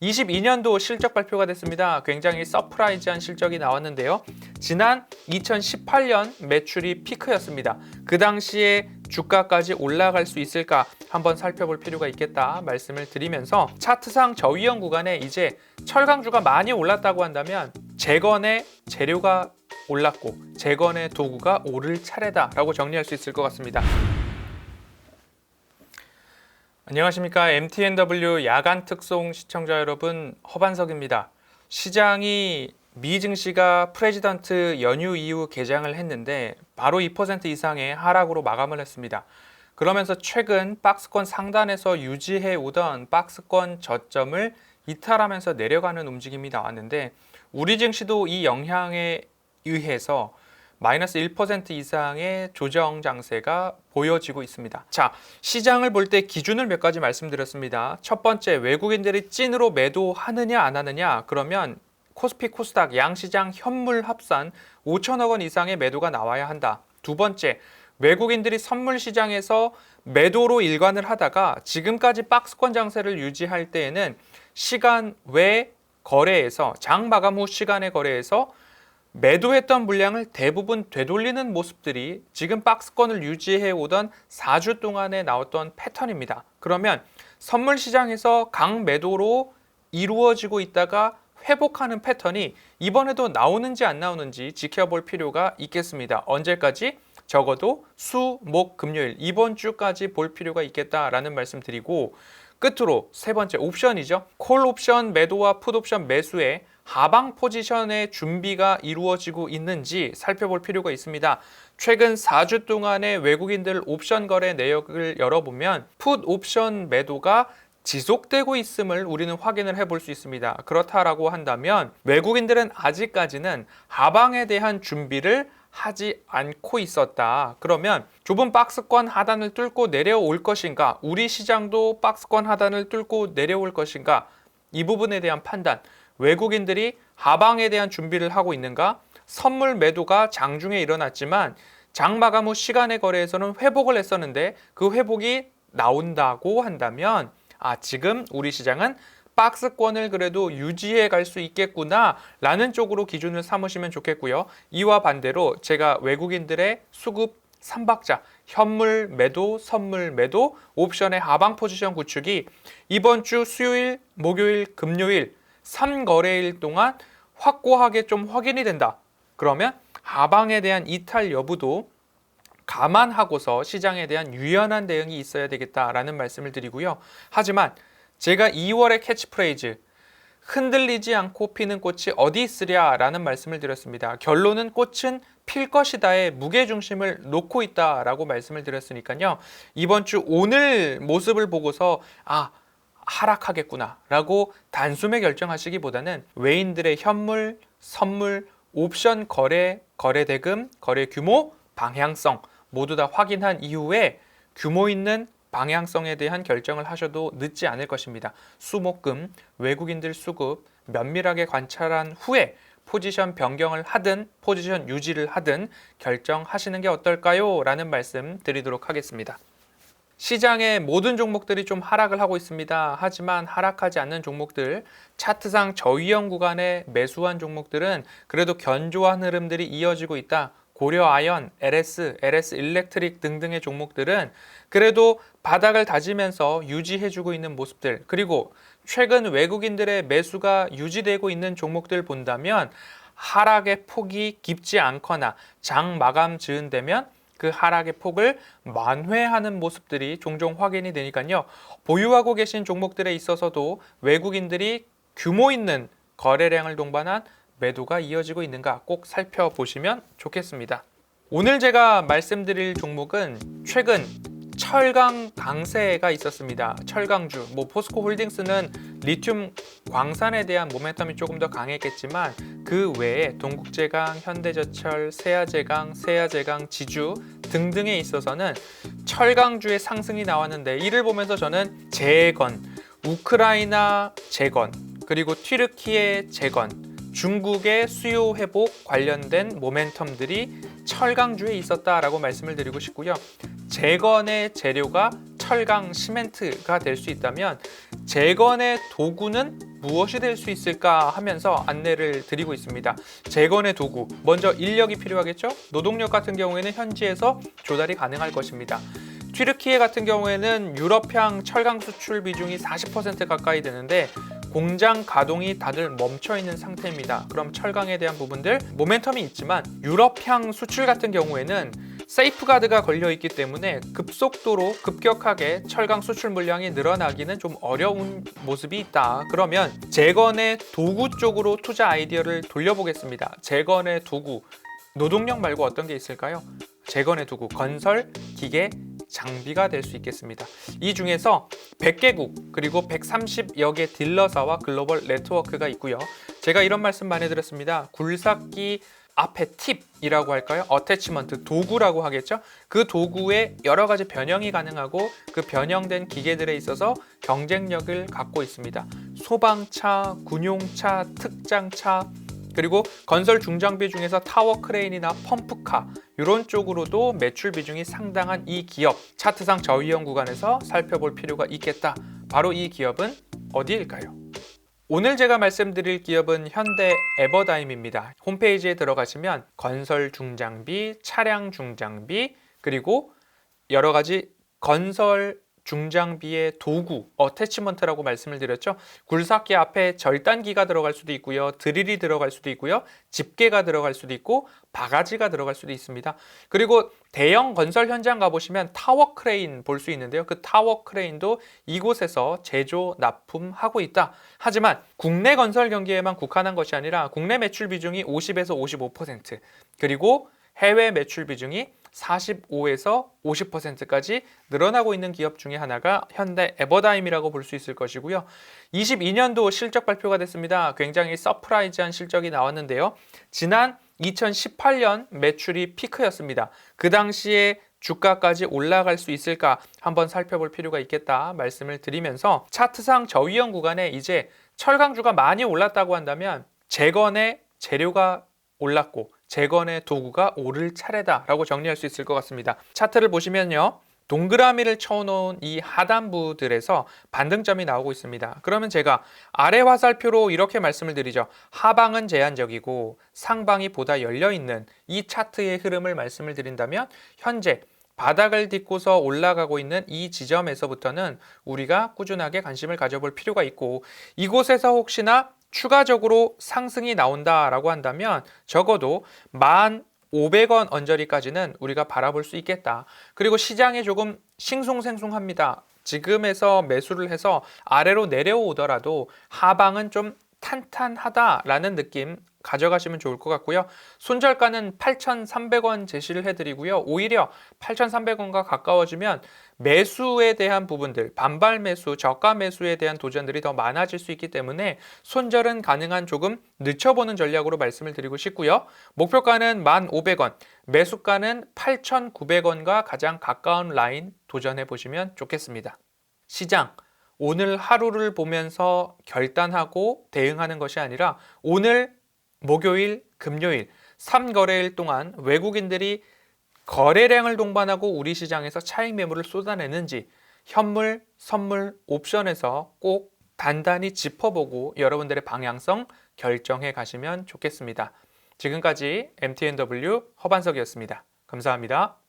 22년도 실적 발표가 됐습니다. 굉장히 서프라이즈한 실적이 나왔는데요. 지난 2018년 매출이 피크였습니다. 그 당시에 주가까지 올라갈 수 있을까 한번 살펴볼 필요가 있겠다 말씀을 드리면서, 차트상 저위험 구간에 이제 철강주가 많이 올랐다고 한다면 재건의 재료가 올랐고 재건의 도구가 오를 차례다라고 정리할 수 있을 것 같습니다. 안녕하십니까. MTNW 야간 특송 시청자 여러분, 허반석입니다. 시장이 미 증시가 프레지던트 연휴 이후 개장을 했는데 바로 2% 이상의 하락으로 마감을 했습니다. 그러면서 최근 박스권 상단에서 유지해 오던 박스권 저점을 이탈하면서 내려가는 움직임이 나왔는데, 우리 증시도 이 영향에 의해서 마이너스 1% 이상의 조정 장세가 보여지고 있습니다. 자, 시장을 볼 때 기준을 몇 가지 말씀드렸습니다. 첫 번째, 외국인들이 찐으로 매도하느냐 안 하느냐, 그러면 코스피 코스닥 양시장 현물 합산 5천억 원 이상의 매도가 나와야 한다. 두 번째, 외국인들이 선물 시장에서 매도로 일관을 하다가 지금까지 박스권 장세를 유지할 때에는 시간 외 거래에서, 장 마감 후 시간의 거래에서 매도했던 물량을 대부분 되돌리는 모습들이 지금 박스권을 유지해 오던 4주 동안에 나왔던 패턴입니다. 그러면 선물 시장에서 강매도로 이루어지고 있다가 회복하는 패턴이 이번에도 나오는지 안 나오는지 지켜볼 필요가 있겠습니다. 언제까지? 적어도 수, 목, 금요일 이번 주까지 볼 필요가 있겠다라는 말씀 드리고, 끝으로 세 번째 옵션이죠. 콜 옵션 매도와 풋 옵션 매수에 하방 포지션의 준비가 이루어지고 있는지 살펴볼 필요가 있습니다. 최근 4주 동안의 외국인들 옵션 거래 내역을 열어보면 풋 옵션 매도가 지속되고 있음을 우리는 확인을 해볼 수 있습니다. 그렇다라고 한다면 외국인들은 아직까지는 하방에 대한 준비를 하지 않고 있었다. 그러면 좁은 박스권 하단을 뚫고 내려올 것인가? 우리 시장도 박스권 하단을 뚫고 내려올 것인가? 이 부분에 대한 판단, 외국인들이 하방에 대한 준비를 하고 있는가? 선물 매도가 장중에 일어났지만 장 마감 후 시간의 거래에서는 회복을 했었는데 그 회복이 나온다고 한다면, 지금 우리 시장은 박스권을 그래도 유지해 갈 수 있겠구나 라는 쪽으로 기준을 삼으시면 좋겠고요. 이와 반대로 제가 외국인들의 수급 3박자, 현물 매도, 선물 매도, 옵션의 하방 포지션 구축이 이번 주 수요일, 목요일, 금요일 3거래일 동안 확고하게 좀 확인이 된다. 그러면 하방에 대한 이탈 여부도 감안하고서 시장에 대한 유연한 대응이 있어야 되겠다라는 말씀을 드리고요. 하지만 제가 2월의 캐치프레이즈, 흔들리지 않고 피는 꽃이 어디 있으랴라는 말씀을 드렸습니다. 결론은 꽃은 필 것이다에 무게중심을 놓고 있다라고 말씀을 드렸으니까요. 이번 주 오늘 모습을 보고서 하락하겠구나 라고 단숨에 결정하시기보다는 외인들의 현물, 선물, 옵션 거래, 거래 대금, 거래 규모, 방향성 모두 다 확인한 이후에 규모 있는 방향성에 대한 결정을 하셔도 늦지 않을 것입니다. 수목금, 외국인들 수급 면밀하게 관찰한 후에 포지션 변경을 하든 포지션 유지를 하든 결정하시는 게 어떨까요? 라는 말씀 드리도록 하겠습니다. 시장의 모든 종목들이 좀 하락을 하고 있습니다. 하지만 하락하지 않는 종목들, 차트상 저위험 구간에 매수한 종목들은 그래도 견조한 흐름들이 이어지고 있다. 고려아연, LS 일렉트릭 등등의 종목들은 그래도 바닥을 다지면서 유지해주고 있는 모습들, 그리고 최근 외국인들의 매수가 유지되고 있는 종목들 본다면 하락의 폭이 깊지 않거나 장 마감 즈음되면 그 하락의 폭을 만회하는 모습들이 종종 확인이 되니까요. 보유하고 계신 종목들에 있어서도 외국인들이 규모 있는 거래량을 동반한 매도가 이어지고 있는가 꼭 살펴보시면 좋겠습니다. 오늘 제가 말씀드릴 종목은 최근 철강 강세가 있었습니다. 철강주, 포스코 홀딩스는 리튬 광산에 대한 모멘텀이 조금 더 강했겠지만 그 외에 동국제강, 현대제철, 세아제강, 지주 등등에 있어서는 철강주의 상승이 나왔는데, 이를 보면서 저는 재건, 우크라이나 재건, 그리고 튀르키예 재건, 중국의 수요 회복 관련된 모멘텀들이 철강주에 있었다라고 말씀을 드리고 싶고요. 재건의 재료가 철강, 시멘트가 될 수 있다면 재건의 도구는 무엇이 될 수 있을까 하면서 안내를 드리고 있습니다. 재건의 도구, 먼저 인력이 필요하겠죠? 노동력 같은 경우에는 현지에서 조달이 가능할 것입니다. 튀르키예 같은 경우에는 유럽향 철강 수출 비중이 40% 가까이 되는데 공장 가동이 다들 멈춰 있는 상태입니다. 그럼 철강에 대한 부분들 모멘텀이 있지만 유럽향 수출 같은 경우에는 세이프가드가 걸려 있기 때문에 급속도로 급격하게 철강 수출 물량이 늘어나기는 좀 어려운 모습이 있다. 그러면 재건의 도구 쪽으로 투자 아이디어를 돌려보겠습니다. 재건의 도구, 노동력 말고 어떤 게 있을까요? 재건의 도구, 건설, 기계, 장비가 될 수 있겠습니다. 이 중에서 100개국 그리고 130여 개 딜러사와 글로벌 네트워크가 있고요. 제가 이런 말씀 많이 들었습니다. 굴삭기 앞에 팁이라고 할까요? 어태치먼트, 도구라고 하겠죠? 그 도구에 여러 가지 변형이 가능하고 그 변형된 기계들에 있어서 경쟁력을 갖고 있습니다. 소방차, 군용차, 특장차, 그리고 건설 중장비 중에서 타워 크레인이나 펌프카 이런 쪽으로도 매출 비중이 상당한 이 기업, 차트상 저위험 구간에서 살펴볼 필요가 있겠다. 바로 이 기업은 어디일까요? 오늘 제가 말씀드릴 기업은 현대 에버다임입니다. 홈페이지에 들어가시면 건설 중장비, 차량 중장비, 그리고 여러 가지 건설 중장비의 도구, 어태치먼트라고 말씀을 드렸죠. 굴삭기 앞에 절단기가 들어갈 수도 있고요. 드릴이 들어갈 수도 있고요. 집게가 들어갈 수도 있고 바가지가 들어갈 수도 있습니다. 그리고 대형 건설 현장 가보시면 타워 크레인 볼 수 있는데요. 그 타워 크레인도 이곳에서 제조, 납품하고 있다. 하지만 국내 건설 경기에만 국한한 것이 아니라 국내 매출 비중이 50에서 55%, 그리고 해외 매출 비중이 45에서 50%까지 늘어나고 있는 기업 중에 하나가 현대 에버다임이라고 볼 수 있을 것이고요. 22년도 실적 발표가 됐습니다. 굉장히 서프라이즈한 실적이 나왔는데요. 지난 2018년 매출이 피크였습니다. 그 당시에 주가까지 올라갈 수 있을까 한번 살펴볼 필요가 있겠다 말씀을 드리면서 차트상 저위험 구간에 이제 철강주가 많이 올랐다고 한다면 재건의 재료가 올랐고 재건의 도구가 오를 차례다라고 정리할 수 있을 것 같습니다. 차트를 보시면요. 동그라미를 쳐놓은 이 하단부들에서 반등점이 나오고 있습니다. 그러면 제가 아래 화살표로 이렇게 말씀을 드리죠. 하방은 제한적이고 상방이 보다 열려있는 이 차트의 흐름을 말씀을 드린다면 현재 바닥을 딛고서 올라가고 있는 이 지점에서부터는 우리가 꾸준하게 관심을 가져볼 필요가 있고 이곳에서 혹시나 추가적으로 상승이 나온다라고 한다면 적어도 1,500원 언저리까지는 우리가 바라볼 수 있겠다. 그리고 시장이 조금 싱숭생숭합니다. 지금에서 매수를 해서 아래로 내려오더라도 하방은 좀 탄탄하다라는 느낌 가져가시면 좋을 것 같고요. 손절가는 8,300원 제시를 해드리고요. 오히려 8,300원과 가까워지면 매수에 대한 부분들, 반발 매수, 저가 매수에 대한 도전들이 더 많아질 수 있기 때문에 손절은 가능한 조금 늦춰보는 전략으로 말씀을 드리고 싶고요. 목표가는 1,500원, 매수가는 8,900원과 가장 가까운 라인 도전해 보시면 좋겠습니다. 시장, 오늘 하루를 보면서 결단하고 대응하는 것이 아니라 오늘 목요일, 금요일 3거래일 동안 외국인들이 거래량을 동반하고 우리 시장에서 차익 매물을 쏟아내는지 현물, 선물, 옵션에서 꼭 단단히 짚어보고 여러분들의 방향성 결정해 가시면 좋겠습니다. 지금까지 MTNW 허반석이었습니다. 감사합니다.